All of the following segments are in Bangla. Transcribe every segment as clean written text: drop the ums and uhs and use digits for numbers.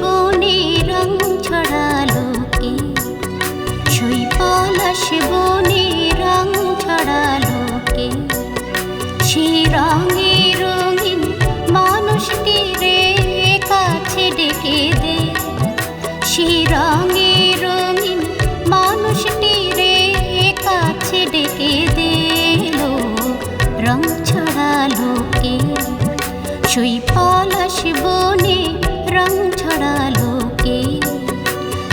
বনে রং ছড়ালো কে? ছুঁই পলাশ বনে রং ছড়ালো কে? সে রঙে রঙিন মানুষটি রে কাছে ডেকে দে। সে রঙে রঙিন মানুষটি রে কাছে ডেকে দে। রং ছড়ালো কে? ছুঁই পলাশ বনে রং ছড়ালো কে?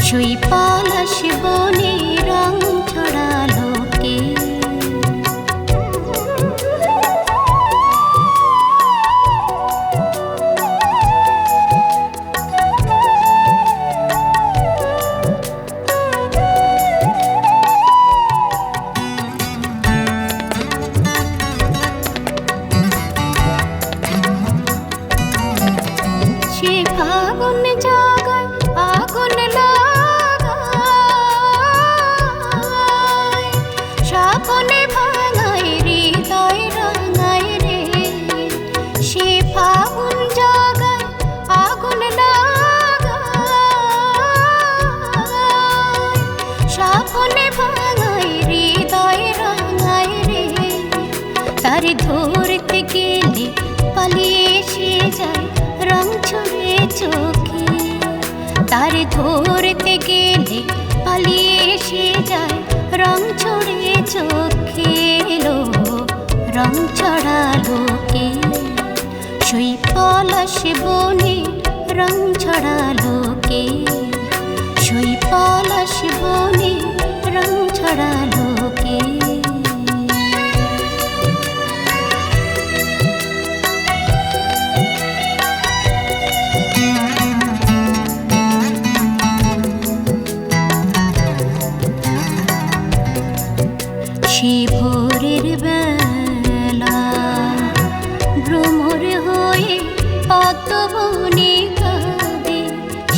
ছুঁই পলাশ বনে রং ছড়ালো কে? সে ফাগুন জাগায় আগুন লাগায়, স্বপ্নে ভাঙায় হৃদয় রাঙায় রে। সে ফাগুন জাগায় আগুন লাগায়, স্বপ্নে ভাঙায় হৃদয় রাঙায় রে। তার ধরতে গেলে পালিয়ে এসে যায় রং ছড়ে চোখে। তার ধরতে গেলে পালিয়ে এসে যায় রং ছড়ে চোখে। রং ছড়ালো কে? ছুঁই পলাশ বনে রং ছড়ালো কে? ছুঁই পলাশ বনে রং ছড়ালো কে? সে ভোরের বেলা ভ্রমর হয়ে পদ্মবনে কাঁদে।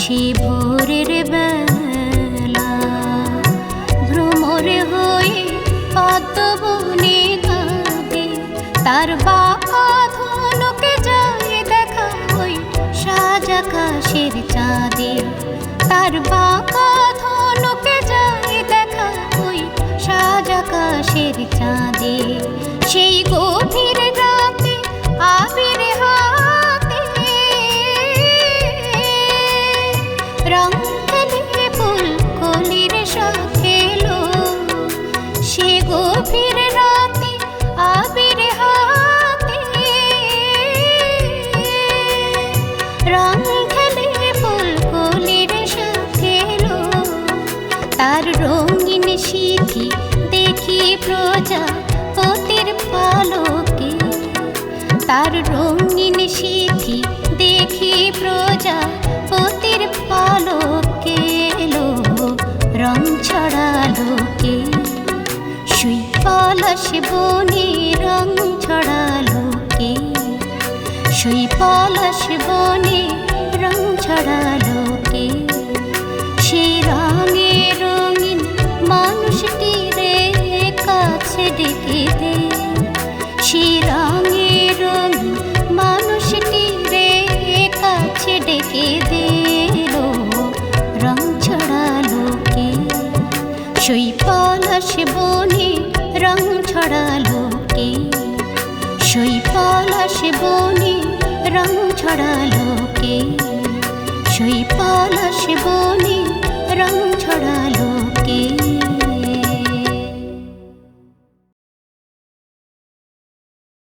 সে ভোরের বেলা ভ্রমর হয়ে পদ্মবনে কাঁদে। তার বাঁকা ধনুকে যায় দেখা ওই সাজ আকাশের চাঁদে। তার বাঁকা ধনুকে যায় দেখা ওই সাজ আকাশের চাঁদে। সেই গভীর রাতে আবির হাতে রং খেলে ফুল কলির সাথে লো। সে গভীর রাতে আবির হাতে রং খেলে ফুল কলির সাথে লো। তার রঙিন সিঁথি দেখি প্রজাপতির পালকে। তার রঙিন সিঁথি দেখি প্রজাপতির পালকে। রং ছড়ালো কে? ছুঁই পলাশ বনে রং ছড়ালো কে? ছুঁই পলাশ বনে রং ছড়ালো কে? সে রঙে রঙিন মানুষটি রে কাছে ডেকে দে। সে রঙে রঙিন মানুষটি রে কাছে ডেকে দে। রং ছড়ালো কে? ছুঁই পলাশ বনে রং ছড়ালো কে? ছুঁই পলাশ বনে রং ছড়ালো কে? ছুঁই পলাশ বনে রং ছড়ালো কে?